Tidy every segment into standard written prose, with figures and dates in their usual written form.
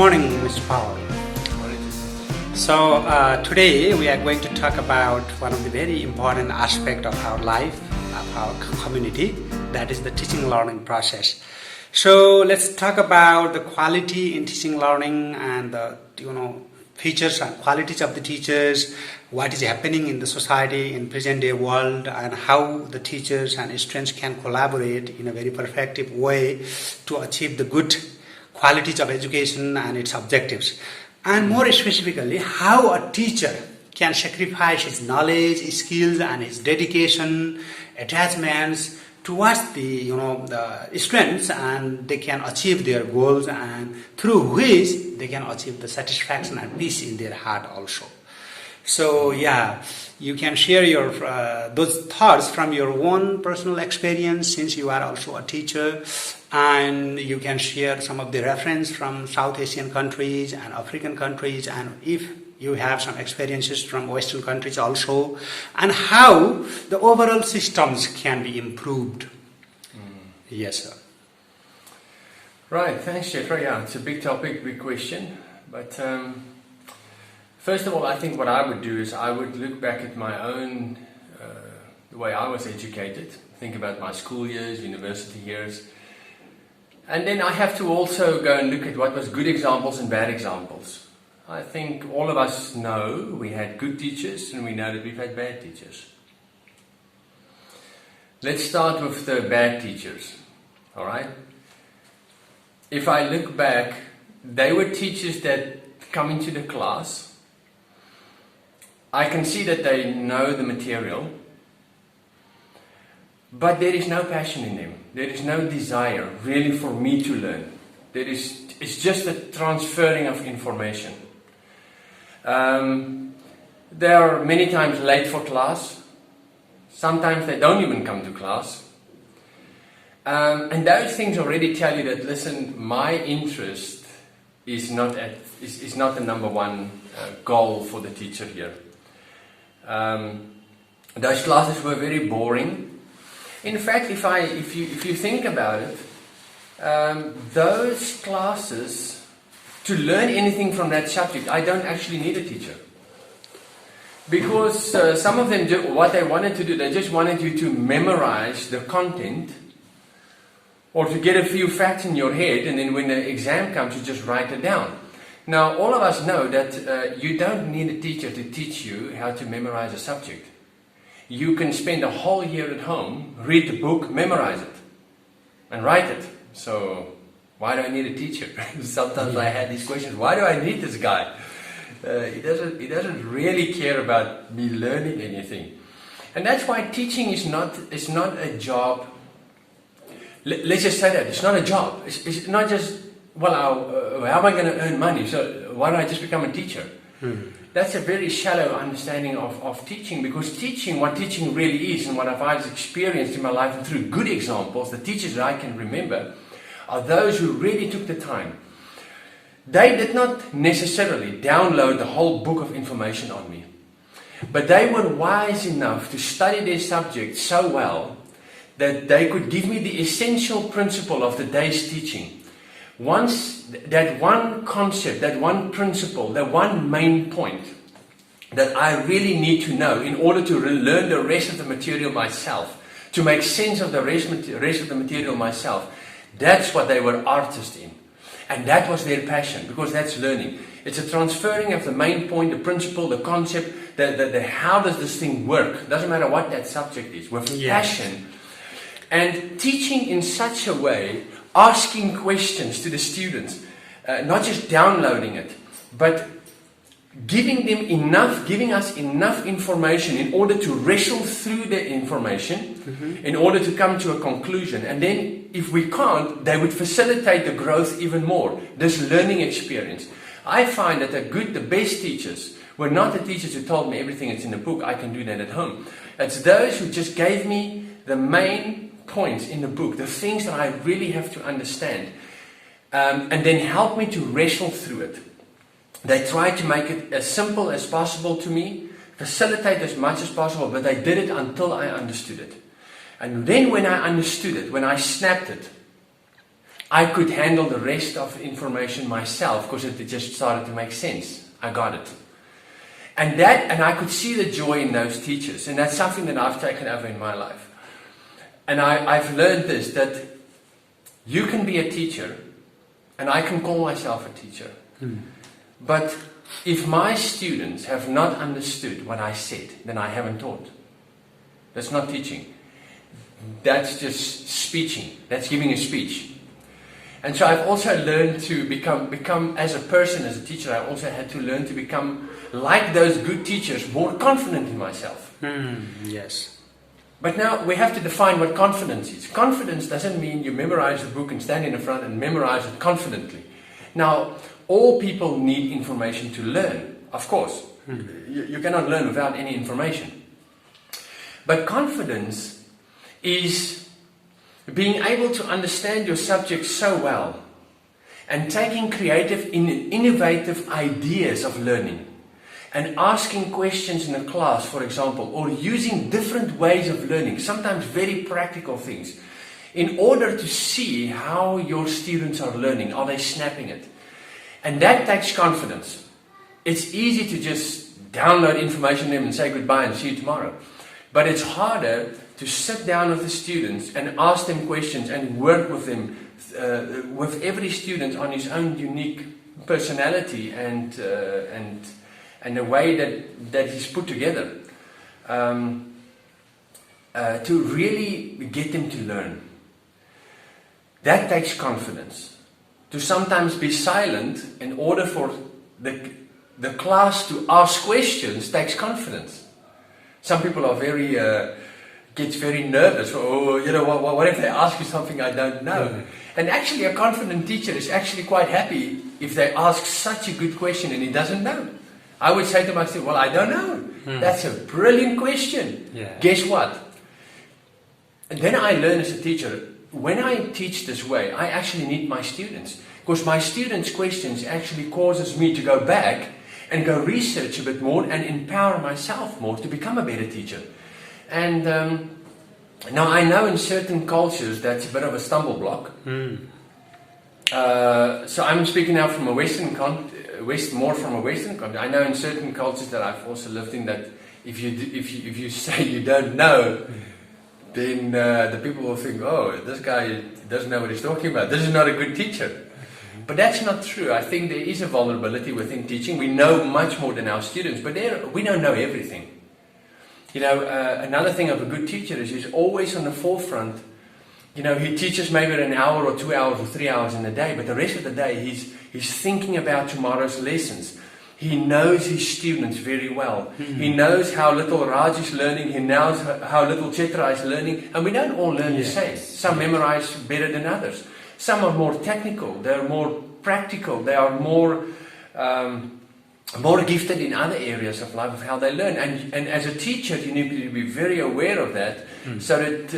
morning, Mr. Powell. So today we are going to talk about one of the very important aspects of our life, of our community, that is the teaching learning process. So let's talk about the quality in teaching learning and the features and qualities of the teachers, what is happening in the society in present day world, and how the teachers and students can collaborate in a very effective way to achieve the good qualities of education and its objectives. And more specifically, how a teacher can sacrifice his knowledge, his skills, and his dedication, attachments towards the students, and they can achieve their goals, and through which they can achieve the satisfaction and peace in their heart also. So you can share your those thoughts from your own personal experience, since you are also a teacher, and you can share some of the reference from South Asian countries and African countries, and if you have some experiences from Western countries also, and how the overall systems can be improved. Yes, sir. Right, thanks, Jethro. Yeah, it's a big topic, big question. But first of all, I think what I would do is I would look back at my own, the way I was educated, think about my school years, university years. And then I have to also go and look at what was good examples and bad examples. I think all of us know we had good teachers and we know that we've had bad teachers. Let's start with the bad teachers, all right? If I look back, they were teachers that come into the class. I can see that they know the material, but there is no passion in them. There is no desire really for me to learn. It's just a transferring of information. They are many times late for class. Sometimes they don't even come to class. And those things already tell you that, listen, my interest is not the number one goal for the teacher here. Those classes were very boring. In fact, if you think about it, those classes, to learn anything from that subject, I don't actually need a teacher. Because some of them, what they wanted to do, they just wanted you to memorize the content, or to get a few facts in your head, and then when the exam comes, you just write it down. Now, all of us know that you don't need a teacher to teach you how to memorize a subject. You can spend a whole year at home, read the book, memorize it, and write it. So, why do I need a teacher? Sometimes I had these questions, why do I need this guy? He doesn't really care about me learning anything. And that's why teaching is not a job. Let's just say that, it's not a job. It's not just, how am I going to earn money? So why don't I just become a teacher? That's a very shallow understanding of teaching, because what teaching really is, and what I've experienced in my life and through good examples, the teachers that I can remember, are those who really took the time. They did not necessarily download the whole book of information on me, but they were wise enough to study their subject so well that they could give me the essential principle of the day's teaching. Once that one concept, that one principle, that one main point that I really need to know in order to learn the rest of the material myself, to make sense of the rest of the material myself, that's what they were artists in. And that was their passion, because that's learning. It's a transferring of the main point, the principle, the concept, the how does this thing work? Doesn't matter what that subject is, with passion. And teaching in such a way, asking questions to the students, not just downloading it, but giving us enough information in order to wrestle through the information, in order to come to a conclusion. And then, if we can't, they would facilitate the growth even more, this learning experience. I find that the best teachers were not the teachers who told me everything that's in the book, I can do that at home. It's those who just gave me the main points in the book, the things that I really have to understand, and then help me to wrestle through it. They tried to make it as simple as possible to me, facilitate as much as possible, but they did it until I understood it. And then when I understood it, when I snapped it, I could handle the rest of the information myself because it just started to make sense. I got it. And I could see the joy in those teachers, and that's something that I've taken over in my life. And I've learned this, that you can be a teacher, and I can call myself a teacher. But if my students have not understood what I said, then I haven't taught. That's not teaching. That's just speeching. That's giving a speech. And so I've also learned to become as a person, as a teacher, I also had to learn to become, like those good teachers, more confident in myself. Yes. But now we have to define what confidence is. Confidence doesn't mean you memorize the book and stand in the front and memorize it confidently. Now, all people need information to learn, of course. You cannot learn without any information. But confidence is being able to understand your subject so well and taking creative, innovative ideas of learning and asking questions in a class, for example, or using different ways of learning, sometimes very practical things, in order to see how your students are learning. Are they snapping it? And that takes confidence. It's easy to just download information to them and say goodbye and see you tomorrow. But it's harder to sit down with the students and ask them questions and work with them, with every student on his own unique personality and the way that he's put together, to really get them to learn. That takes confidence. To sometimes be silent in order for the class to ask questions takes confidence. Some people are gets very nervous. Oh, what if they ask you something I don't know? And actually, a confident teacher is actually quite happy if they ask such a good question and he doesn't know. I would say to my student, well, I don't know. That's a brilliant question. Yeah. Guess what? And then I learn as a teacher, when I teach this way, I actually need my students. Because my students' questions actually causes me to go back and go research a bit more and empower myself more to become a better teacher. And now I know in certain cultures that's a bit of a stumble block. So I'm speaking now from a more from a Western country. I know in certain cultures that I've also lived in that if you say you don't know, then the people will think, oh, this guy doesn't know what he's talking about. This is not a good teacher. But that's not true. I think there is a vulnerability within teaching. We know much more than our students, but we don't know everything. Another thing of a good teacher is he's always on the forefront. He teaches maybe an hour or 2 hours or 3 hours in a day, but the rest of the day he's thinking about tomorrow's lessons. He knows his students very well. He knows how little Raj is learning. He knows how little Chetra is learning. And we don't all learn the same. Some memorize better than others. Some are more technical. They're more practical. They are more gifted in other areas of life of how they learn. And as a teacher, you need to be very aware of that, so that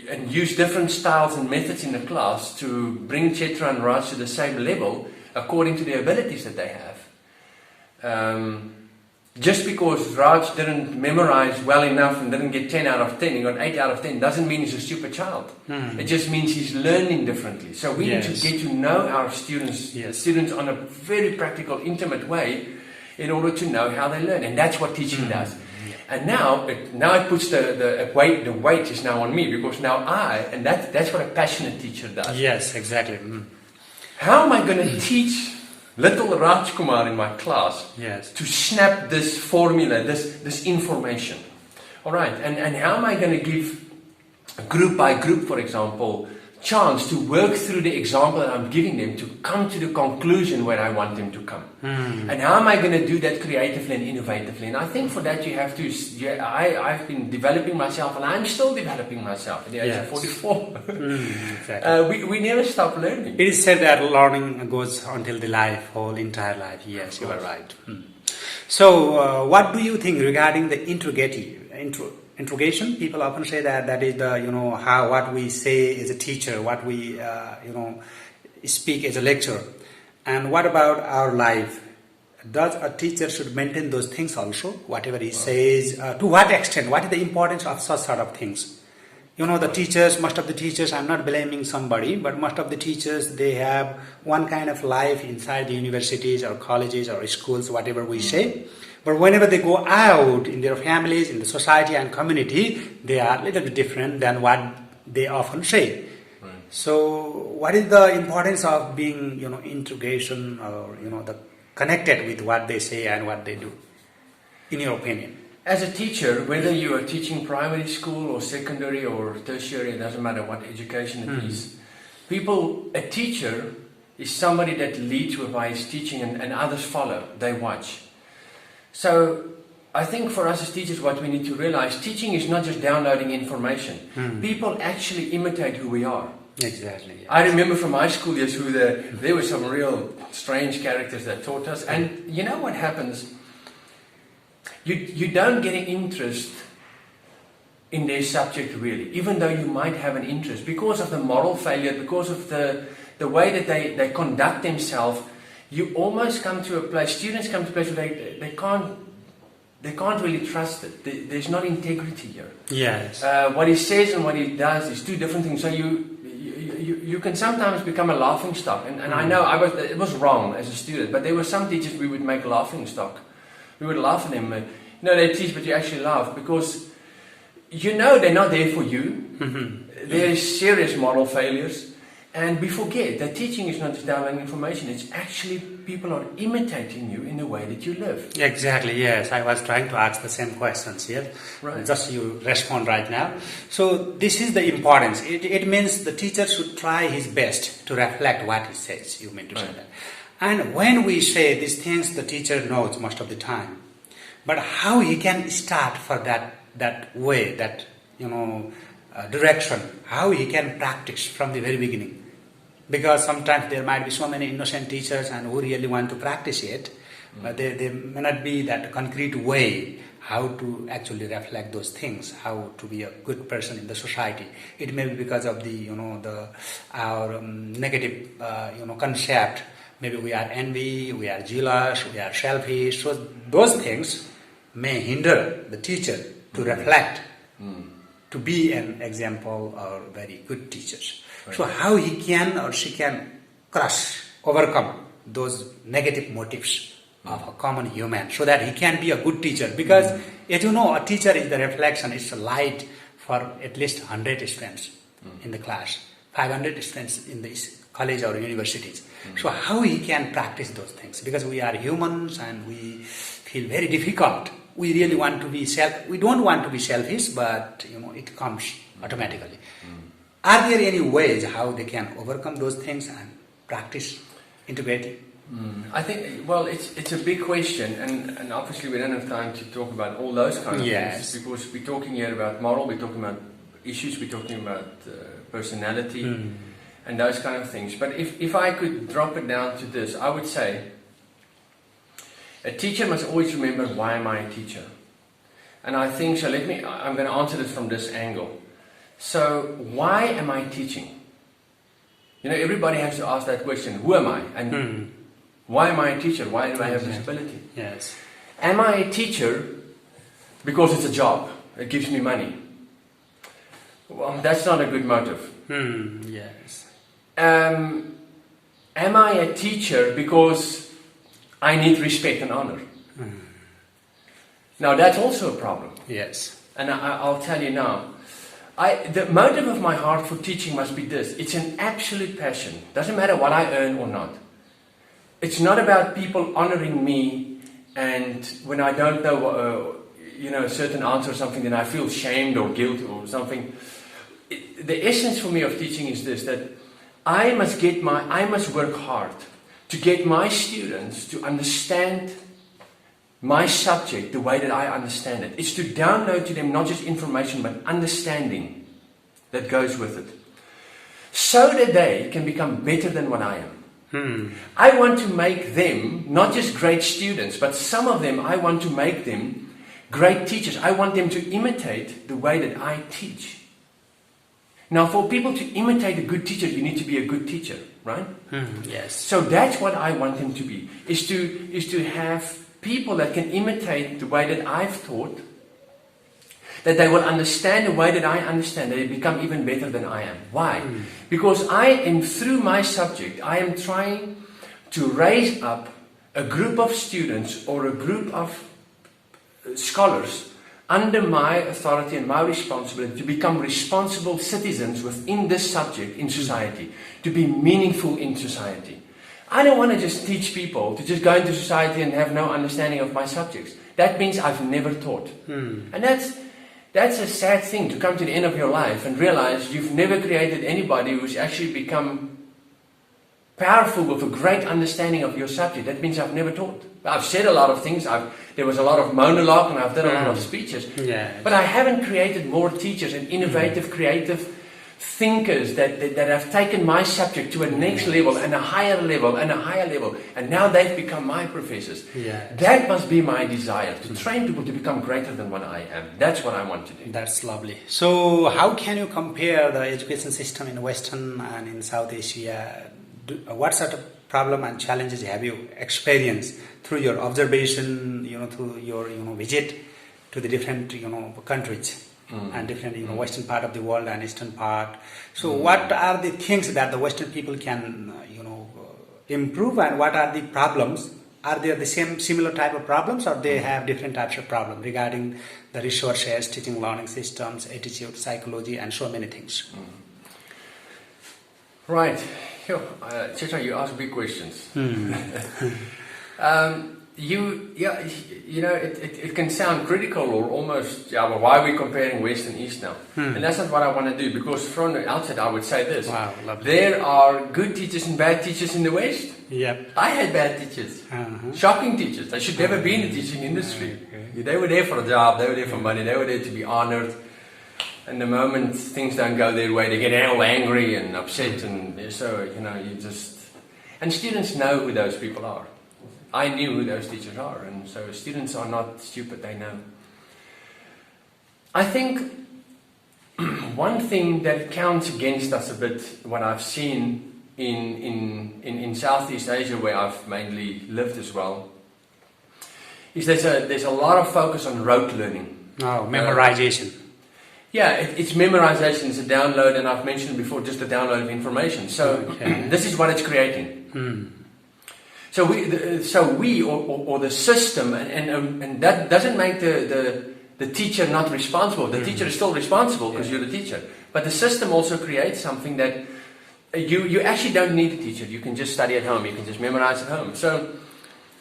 and use different styles and methods in the class to bring Chetra and Raj to the same level according to the abilities that they have. Just because Raj didn't memorize well enough and didn't get 10 out of 10, he got 8 out of 10, doesn't mean he's a stupid child. It just means he's learning differently. So we need to get to know our students on a very practical, intimate way in order to know how they learn. And that's what teaching does. And now it puts the weight is now on me, because now that's what a passionate teacher does. Yes, exactly. How am I going to teach little Rajkumar in my class to snap this formula, this information? All right, and how am I going to give group by group, for example, chance to work through the example that I'm giving them to come to the conclusion where I want them to come? And how am I going to do that creatively and innovatively? And I think for that you have to, I've been developing myself, and I'm still developing myself at the age of 44. Exactly. We never stop learning. It is said that learning goes until the whole entire life. Yes, you are right. So, what do you think regarding the interrogation? People often say that is the what we say as a teacher, what we speak as a lecturer. And what about our life? Does a teacher should maintain those things also? Whatever he says, to what extent? What is the importance of such sort of things? the teachers, most of the teachers, I'm not blaming somebody, but most of the teachers, they have one kind of life inside the universities or colleges or schools, whatever we say. But whenever they go out in their families, in the society and community, they are a little bit different than what they often say. Right. So what is the importance of being, integration or, the connected with what they say and what they do, in your opinion? As a teacher, whether you are teaching primary school or secondary or tertiary, it doesn't matter what education it is, a teacher is somebody that leads by his teaching and others follow, they watch. So I think for us as teachers what we need to realize, teaching is not just downloading information. People actually imitate who we are. Exactly. Yeah. I remember from my school years there were some real strange characters that taught us, and you know what happens? You don't get an interest in their subject really, even though you might have an interest, because of the moral failure, because of the way that they conduct themselves. You almost come to a place, students come to a place where they can't really trust it. There's not integrity here. Yes. What he says and what he does is two different things. So you can sometimes become a laughing stock. And I know it was wrong as a student, but there were some teachers we would make laughing stock. We would laugh at them. They teach, but you actually laugh because they're not there for you. There is serious moral failures. And we forget that teaching is not just downloading information, it's actually people are imitating you in the way that you live. Exactly, yes. I was trying to ask the same questions here. Right. Just you respond right now. So this is the importance. It means the teacher should try his best to reflect what he says. You mean to say that. And when we say these things, the teacher knows most of the time. But how he can start for that way, that direction, how he can practice from the very beginning. Because sometimes there might be so many innocent teachers and who really want to practice it, but there may not be that concrete way how to actually reflect those things, how to be a good person in the society. It may be because of our negative concept. Maybe we are envy, we are jealous, we are selfish. So those things may hinder the teacher to reflect, to be an example or very good teachers. Right. So how he can or she can overcome those negative motives of a common human so that he can be a good teacher. Because as you know, a teacher is the reflection, it's a light for at least 100 students in the class, 500 students in the college or universities. So how he can practice those things? Because we are humans and we feel very difficult. We really want to be we don't want to be selfish, but it comes automatically. Are there any ways how they can overcome those things and practice integrity? I think, well, it's a big question, and obviously we don't have time to talk about all those kind of things, because we're talking here about moral, we're talking about issues, we're talking about personality, and those kind of things. But if I could drop it down to this, I would say a teacher must always remember, why am I a teacher? And I think, I'm going to answer this from this angle. So, why am I teaching? Everybody has to ask that question. Who am I? And why am I a teacher? Why do I have this ability? Yes. Am I a teacher because it's a job? It gives me money. Well, that's not a good motive. Yes. Am I a teacher because I need respect and honor? Now, that's also a problem. Yes. And I'll tell you now. The motive of my heart for teaching must be this. It's an absolute passion. Doesn't matter what I earn or not. It's not about people honoring me, and when I don't know a certain answer or something, then I feel shamed or guilt or something. The essence for me of teaching is this, that I must work hard to get my students to understand my subject the way that I understand it. It's to download to them not just information but understanding that goes with it, so that they can become better than what I am. I want to make them not just great students, but some of them I want to make them great teachers. I want them to imitate the way that I teach. Now, for people to imitate a good teacher, you need to be a good teacher, right? Yes. So that's what I want them to be, is to have people that can imitate the way that I've taught, that they will understand the way that I understand, that they become even better than I am. Why? Because I am, through my subject, I am trying to raise up a group of students or a group of scholars under my authority and my responsibility to become responsible citizens within this subject in society, to be meaningful in society. I don't want to just teach people to just go into society and have no understanding of my subjects. That means I've never taught. And that's a sad thing, to come to the end of your life and realize you've never created anybody who's actually become powerful with a great understanding of your subject. That means I've never taught. I've said a lot of things. There was a lot of monologue and I've done a lot of speeches. But I haven't created more teachers and innovative, creative thinkers that have taken my subject to a next level and a higher level and a higher level. And now they've become my professors. That must be my desire, to train people to become greater than what I am. That's what I want to do. That's lovely. So how can you compare the education system in Western and in South Asia? What sort of problem and challenges have you experienced through your observation, through your visit to the different countries and different Western part of the world and Eastern part? So what are the things that the Western people can improve, and what are the problems? Are there the similar type of problems, or they have different types of problems regarding the resources, teaching learning systems, attitude, psychology, and so many things? Right. Chitra, you ask big questions. It can sound critical or almost, well, why are we comparing West and East now? And that's not what I want to do, because from the outset I would say this. Wow, lovely. There are good teachers and bad teachers in the West. Yep. I had bad teachers. Shocking teachers. They should never be in the teaching industry. They were there for a job, they were there for money, they were there to be honored. And the moment things don't go their way, they get all angry and upset, and so, you just... And students know who those people are. I knew who those teachers are, and so students are not stupid, they know. I think one thing that counts against us a bit, what I've seen in Southeast Asia, where I've mainly lived as well, is there's a lot of focus on rote learning. Oh, memorization. It's memorization, it's a download, and I've mentioned before, just a download of information. So this is what it's creating. So we or the system, and that doesn't make the teacher not responsible. The teacher is still responsible because you're the teacher. But the system also creates something that you actually don't need a teacher. You can just study at home. You can just memorize at home. So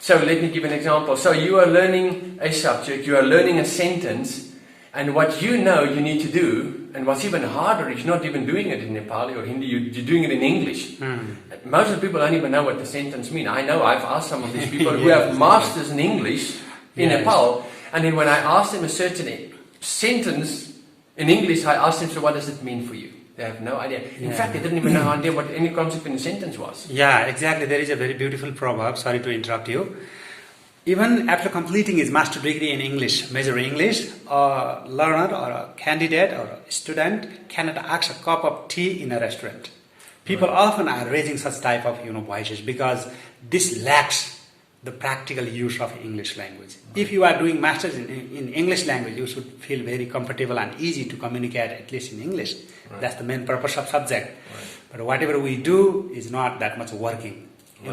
let me give an example. So you are learning a subject. You are learning a sentence. And what you need to do, and what's even harder is not even doing it in Nepali or Hindi, you're doing it in English. Most of the people don't even know what the sentence means. I know, I've asked some of these people who have masters in English in Nepal, and then when I asked them a certain sentence in English, I asked them, so what does it mean for you? They have no idea. In fact, they didn't even know idea what any concept in the sentence was. Yeah, exactly. There is a very beautiful proverb, sorry to interrupt you. Even after completing his master degree in English, major English, a learner or a candidate or a student cannot ask a cup of tea in a restaurant. People often are raising such type of voices because this lacks the practical use of English language. If you are doing masters in English language, you should feel very comfortable and easy to communicate, at least in English. That's the main purpose of subject. But whatever we do is not that much working.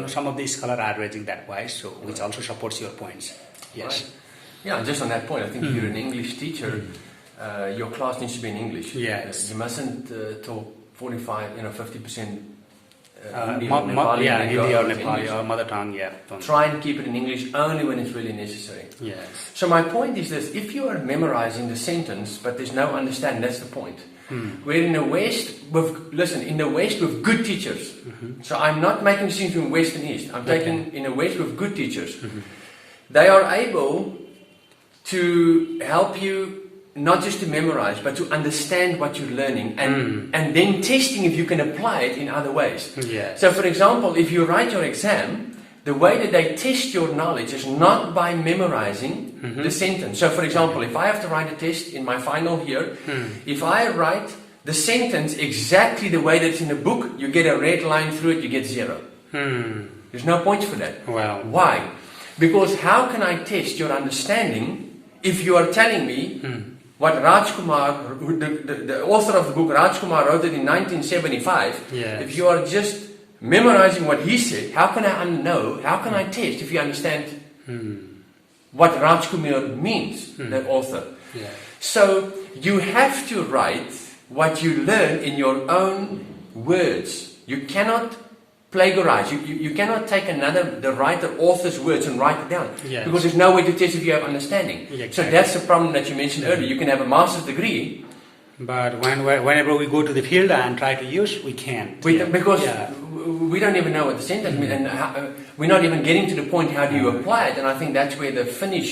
Some of these scholars are raising that voice, so which also supports your points. Yes. Yeah, just on that point, I think if you're an English teacher, your class needs to be in English. Yes. You mustn't talk 45, 50% Hindi Hindi or Nepali or mother tongue. Try and keep it in English only when it's really necessary. Yes. So my point is this: if you are memorizing the sentence but there's no understanding, that's the point. We're in the West with good teachers. So I'm not making distinctions between West and East. I'm taking in the West with good teachers. They are able to help you not just to memorize, but to understand what you're learning and then testing if you can apply it in other ways. Yes. So for example, if you write your exam, the way that they test your knowledge is not by memorizing the sentence. So for example, if I have to write a test in my final here, if I write the sentence exactly the way that's in the book, you get a red line through it, you get 0. There's no points for that. Wow. Why? Because how can I test your understanding if you are telling me what Rajkumar, the author of the book, Rajkumar, wrote it in 1975. Yes. If you are just memorizing what he said, how can I know, how can I test if you understand what Rajkumar means, the author? Yeah. So you have to write what you learn in your own words. You cannot plagiarize. You cannot take the writer, author's words and write it down. Yes. Because there's no way to test if you have understanding. Yeah, So exactly. that's the problem that you mentioned earlier. You can have a master's degree, But whenever we go to the field and try to use, we can't. because Yeah. we don't even know what the sentence means, and we're not even getting to the point how do you apply it. And I think that's where the Finnish,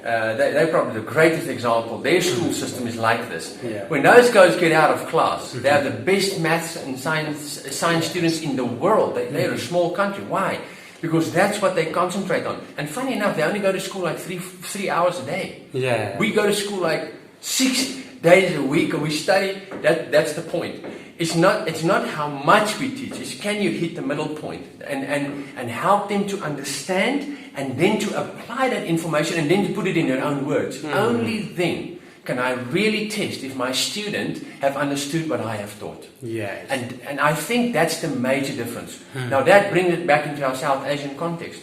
they're probably the greatest example. Their school system is like this. Yeah. When those guys get out of class, they are the best maths and science students in the world. They're a small country. Why? Because that's what they concentrate on. And funny enough, they only go to school like three hours a day. Yeah. We go to school like 6 days a week, and we study. That's the point. It's not how much we teach. It's can you hit the middle point and help them to understand and then to apply that information and then to put it in their own words. Only then can I really test if my student have understood what I have taught. Yes. And I think that's the major difference. Now that brings it back into our South Asian context.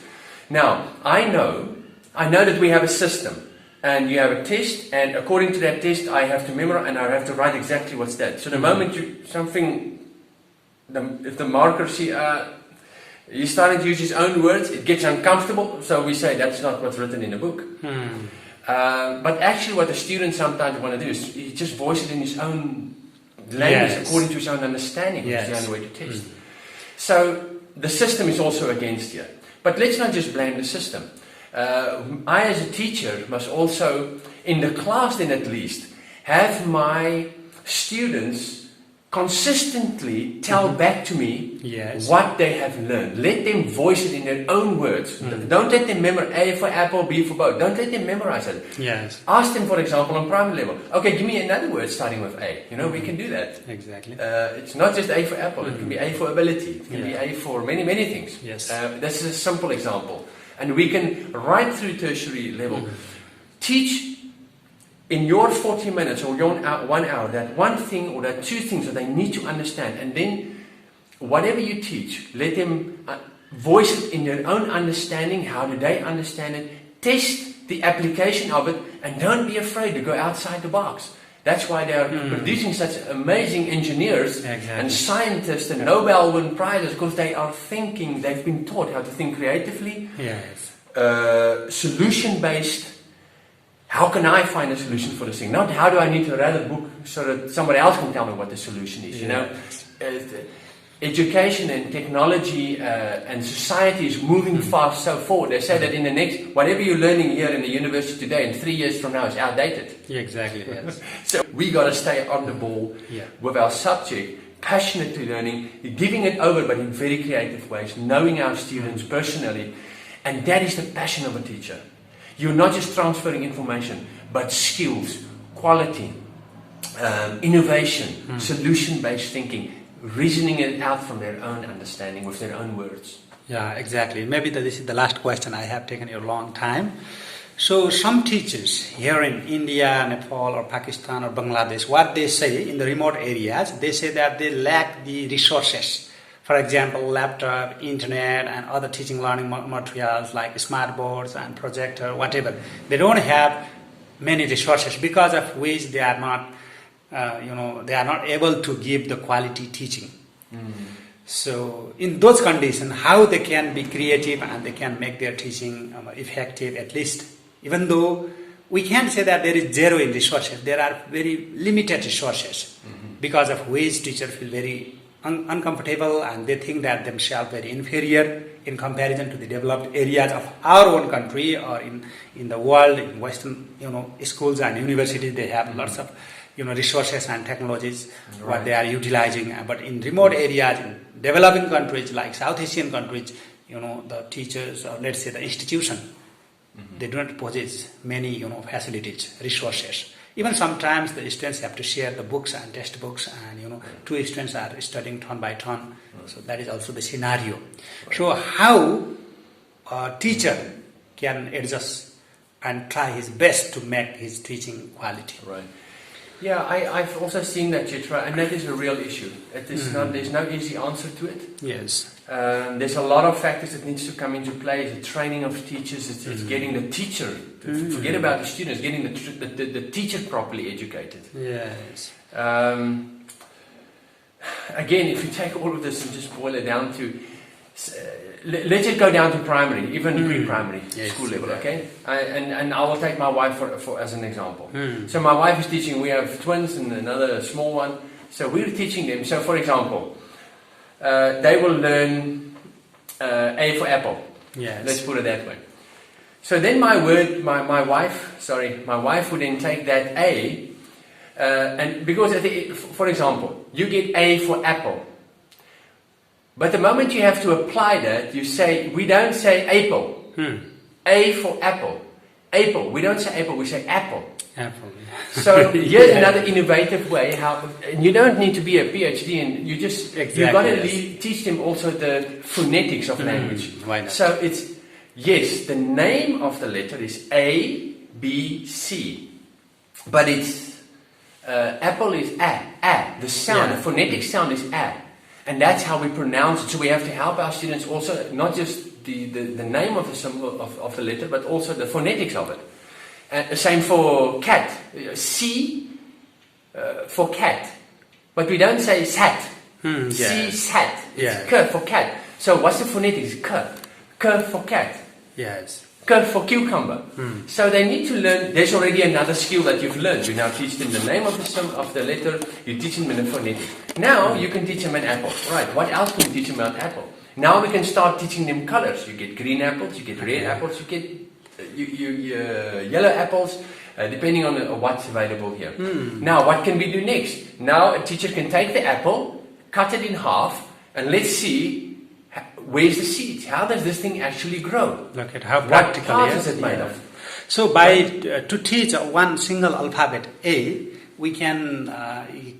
Now, I know that we have a system. And you have a test, and according to that test, I have to memorize and I have to write exactly what's that. So the moment if the marker he's starting to use his own words, it gets uncomfortable. So we say that's not what's written in the book. But actually, what the student sometimes want to do is he just voice it in his own language, Yes. according to his own understanding, which is Yes. the only way to test. So the system is also against you. But let's not just blame the system. I, as a teacher, must also, in the class then at least, have my students consistently tell back to me Yes. what they have learned. Let them voice it in their own words. Don't let them memorize A for apple, B for boat. Don't let them memorize it. Yes. Ask them, for example, on primary level. Okay, give me another word starting with A. We can do that. Exactly. It's not just A for apple. It can be A for ability. It can be Yeah. A for many, many things. Yes. This is a simple example. And we can, right through tertiary level, teach in your 40 minutes or your 1 hour that one thing or that two things that they need to understand. And then whatever you teach, let them voice it in their own understanding. How do they understand it? Test the application of it, and don't be afraid to go outside the box. That's why they are producing such amazing engineers and scientists and Nobel Win prizes, because they are thinking, they've been taught how to think creatively, Yes. solution-based. How can I find a solution for this thing? Not how do I need to read a book so that somebody else can tell me what the solution is. Education and technology and society is moving fast so forward. They say that in the next, whatever you're learning here in the university today, in 3 years from now, is outdated. Yeah, exactly. Yes. So we got to stay on the ball with our subject, passionately learning, giving it over, but in very creative ways, knowing our students personally. And that is the passion of a teacher. You're not just transferring information, but skills, quality, innovation, solution-based thinking, reasoning it out from their own understanding with their own words. Yeah, exactly. Maybe this is the last question. I have taken a long time. So some teachers here in India, Nepal or Pakistan or Bangladesh, what they say in the remote areas, they say that they lack the resources. For example, laptop, internet and other teaching learning materials like smart boards and projector, whatever. They don't have many resources, because of which they are not they are not able to give the quality teaching. So in those conditions, how they can be creative and they can make their teaching effective, at least, even though we can't say that there is zero in resources, there are very limited resources, because of which teachers feel very uncomfortable and they think that themselves very inferior in comparison to the developed areas of our own country or in the world, in Western schools and universities. They have lots of resources and technologies what they are utilizing, but in remote areas, in developing countries like South Asian countries, the teachers, or let's say the institution, they do not possess many facilities, resources. Even sometimes the students have to share the books and textbooks, and two students are studying turn by turn. So that is also the scenario. So how a teacher can adjust and try his best to make his teaching quality. Right. Yeah, I've also seen that, Chitra, and that is a real issue. It is not, there's no easy answer to it. Yes. There's a lot of factors that needs to come into play. The training of teachers, it's getting the teacher, forget about the students, getting the teacher properly educated. Yes. Again, if you take all of this and just boil it down to, let's just go down to primary, even pre-primary school level, okay? And I will take my wife for as an example. So my wife is teaching, we have twins and another small one. So we're teaching them. So for example, they will learn A for apple. Yes. Let's put it that way. So then my wife would then take that A, and because for example, you get A for apple. But the moment you have to apply that, you say, we don't say apple. A for apple. Apple. We don't say apple, we say apple. Apple. So here's another innovative way how, and you don't need to be a PhD, and you've got to teach them also the phonetics of language. Why not? So it's, yes, the name of the letter is A, B, C. But it's, apple is A. The sound, the phonetic sound is A. And that's how we pronounce it. So we have to help our students also, not just the name of the symbol of the letter, but also the phonetics of it. And same for cat. C for cat. But we don't say sat. C, sat. It's K for cat. So what's the phonetics? K for cat. Yes. K for cucumber. So they need to learn. There's already another skill that you've learned. You now teach them the name of the letter. You teach them in the phonetics. Now you can teach them an apple. Right. What else can you teach them about apple? Now we can start teaching them colors. You get green apples. You get red apples. You get yellow apples. Depending on what's available here. Now what can we do next? Now a teacher can take the apple, cut it in half, and let's see. Where's the seeds? How does this thing actually grow? Look at how practical. What part is it made of? So by to teach one single alphabet A, we can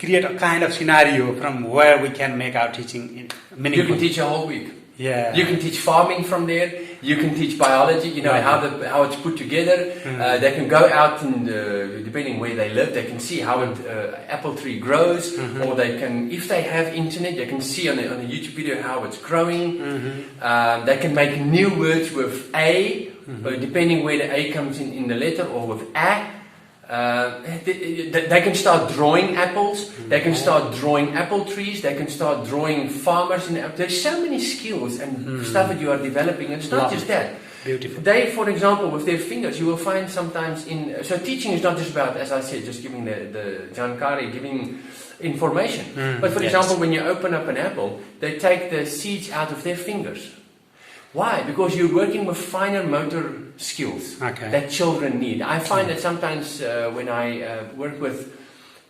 create a kind of scenario from where we can make our teaching meaningful. You can teach a whole week. Yeah. You can teach farming from there. You can teach biology. You know how it's put together. They can go out and depending where they live, they can see how an apple tree grows. Or they can, if they have internet, they can see on a YouTube video how it's growing. They can make new words with A, depending where the A comes in the letter, or with A. They can start drawing apples. They can start drawing apple trees. They can start drawing farmers. There's so many skills and stuff that you are developing. It's not just that. Beautiful. They, for example, with their fingers, you will find sometimes so teaching is not just about, as I said, just giving the jankari, giving information. But for example, when you open up an apple, they take the seeds out of their fingers. Why? Because you're working with finer motor skills that children need. I find that sometimes when I work with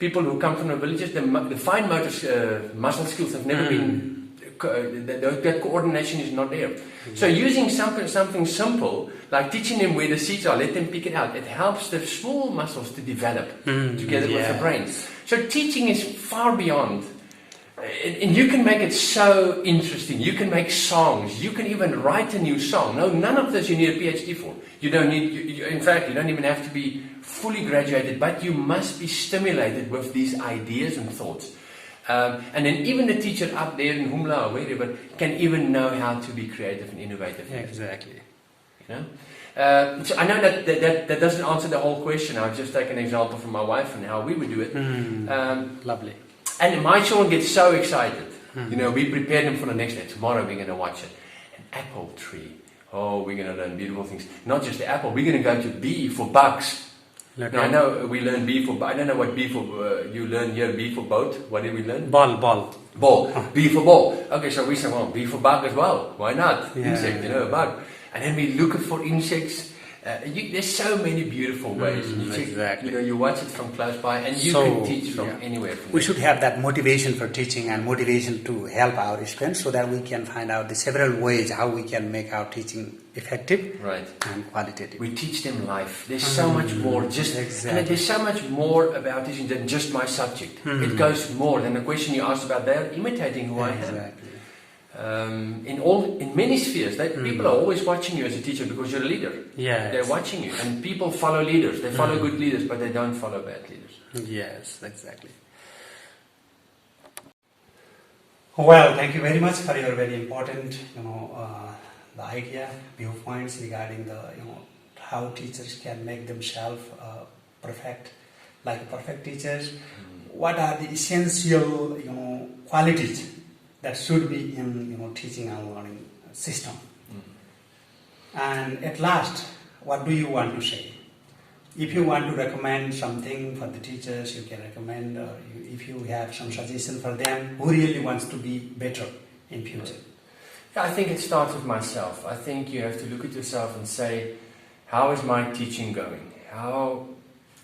people who come from the villages, the fine motor muscle skills have never been, that coordination is not there. So using something simple, like teaching them where the seeds are, let them pick it out, it helps the small muscles to develop together with the brain. So teaching is far beyond. And you can make it so interesting. You can make songs. You can even write a new song. No, none of this you need a PhD for. You don't need. In fact, you don't even have to be fully graduated, but you must be stimulated with these ideas and thoughts. And then even the teacher up there in Humla or wherever can even know how to be creative and innovative. Exactly. You know. So I know that doesn't answer the whole question. I'll just take an example from my wife and how we would do it. Lovely. And my children get so excited. You know, we prepare them for the next day. Tomorrow we're going to watch it. An apple tree. Oh, we're going to learn beautiful things. Not just the apple. We're going to go to B for bugs. Okay. Now I know we learn B for. I don't know what B for. You learn here B for boat. What did we learn? Ball. B for ball. Okay, so we say, well, B for bug as well. Why not? Insect, you know, a bug. And then we look for insects. There's so many beautiful ways. Exactly. You know, you watch it from close by, and you can teach from anywhere. We should have that motivation for teaching and motivation to help our students, so that we can find out the several ways how we can make our teaching effective and qualitative. We teach them life. There's so much more. And there's so much more about teaching than just my subject. It goes more than the question you asked about. They're imitating who I am. in many spheres, people are always watching you as a teacher because you're a leader. Yes. They're watching you, and people follow leaders. They follow good leaders, but they don't follow bad leaders. Yes, exactly. Well, thank you very much for your very important, the idea, viewpoints regarding the, how teachers can make themselves perfect, like perfect teachers. What are the essential, qualities that should be in, teaching and learning system? And at last, what do you want to say? If you want to recommend something for the teachers, you can recommend, or if you have some suggestion for them who really wants to be better in future. Yeah, I think it starts with myself. I think you have to look at yourself and say, how is my teaching going?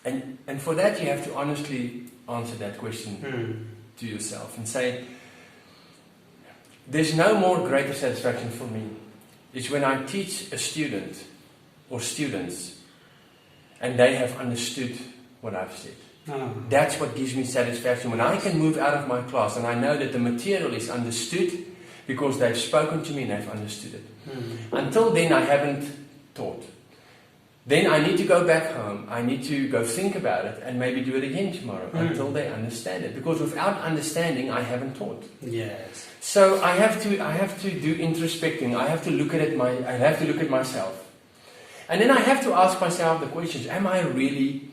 And for that you have to honestly answer that question to yourself and say, there's no more greater satisfaction for me. It's when I teach a student or students and they have understood what I've said. That's what gives me satisfaction. When I can move out of my class and I know that the material is understood because they've spoken to me and they've understood it. Until then I haven't taught. Then I need to go back home, I need to go think about it and maybe do it again tomorrow until they understand it. Because without understanding I haven't taught. Yes. So I have to do introspecting. I have to look at myself. And then I have to ask myself the questions, am I really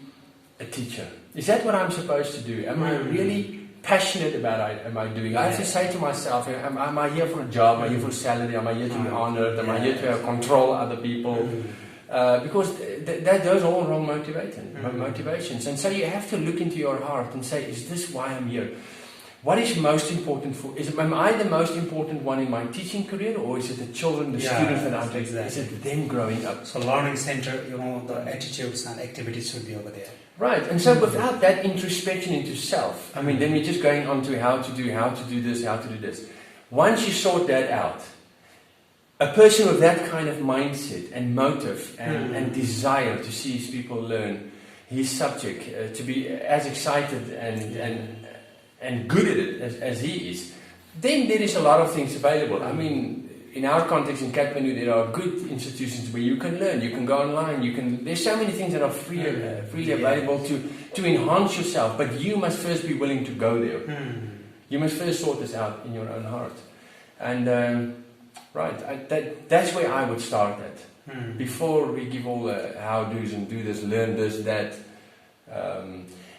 a teacher? Is that what I'm supposed to do? Am I really passionate about it? Am I doing? I have to say to myself, am I here for a job? Am I here for a salary? Am I here to be honored? Am I here to control other people? Because those are all wrong motivations. And so you have to look into your heart and say, is this why I'm here? What is most important am I the most important one in my teaching career, or is it the children, the students that I'm taking? Exactly. Is it them growing up? So learning center, the attitudes and activities should be over there. Right, and so without that introspection into self, then we're just going on to how to do this. Once you sort that out, a person with that kind of mindset and motive and desire to see his people learn his subject, to be as excited and good at it as he is, then there is a lot of things available. In our context in Kathmandu, there are good institutions where you can learn, you can go online, there's so many things that are freely available to enhance yourself, but you must first be willing to go there. You must first sort this out in your own heart. And that's where I would start at. Before we give all the how-dos and do this, learn this, that.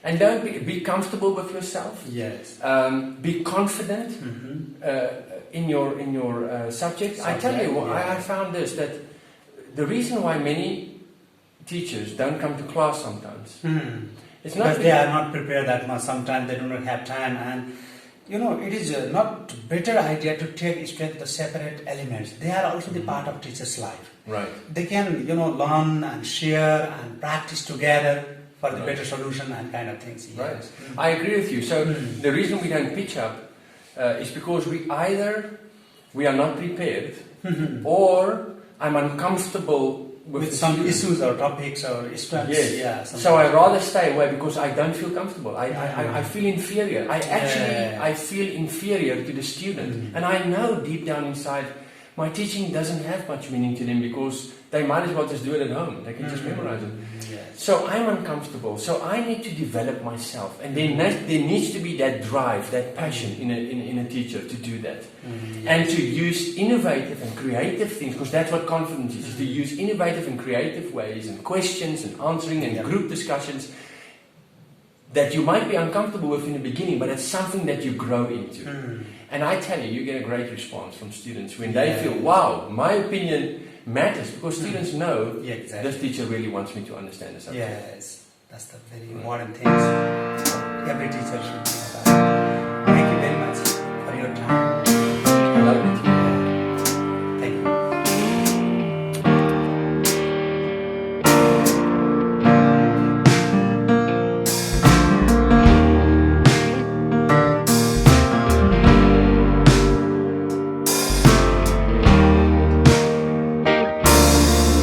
And don't be comfortable with yourself. Yes. Be confident in your subject. I tell you, I found this, that the reason why many teachers don't come to class sometimes, it's not because they are not prepared that much. Sometimes they do not have time, and it is not better idea to take straight the separate elements. They are also the part of teacher's life. Right. They can learn and share and practice together for the better solution and kind of things. Yes. Right. I agree with you. So the reason we don't pitch up is because we are not prepared or I'm uncomfortable with some issues or topics or strengths. Yes. Yeah, so I rather stay away because I don't feel comfortable. I feel inferior. I feel inferior to the student. And I know deep down inside my teaching doesn't have much meaning to them because they might as well just do it at home. They can just memorize it. Yes. So I'm uncomfortable. So I need to develop myself. And there needs to be that drive, that passion in a teacher to do that. And to use innovative and creative things, because that's what confidence is to use innovative and creative ways and questions and answering and group discussions that you might be uncomfortable with in the beginning, but it's something that you grow into. And I tell you get a great response from students when they feel, wow, my opinion matters, because students know this teacher really wants me to understand the subject. Yes, that's the very important thing. Every teacher should be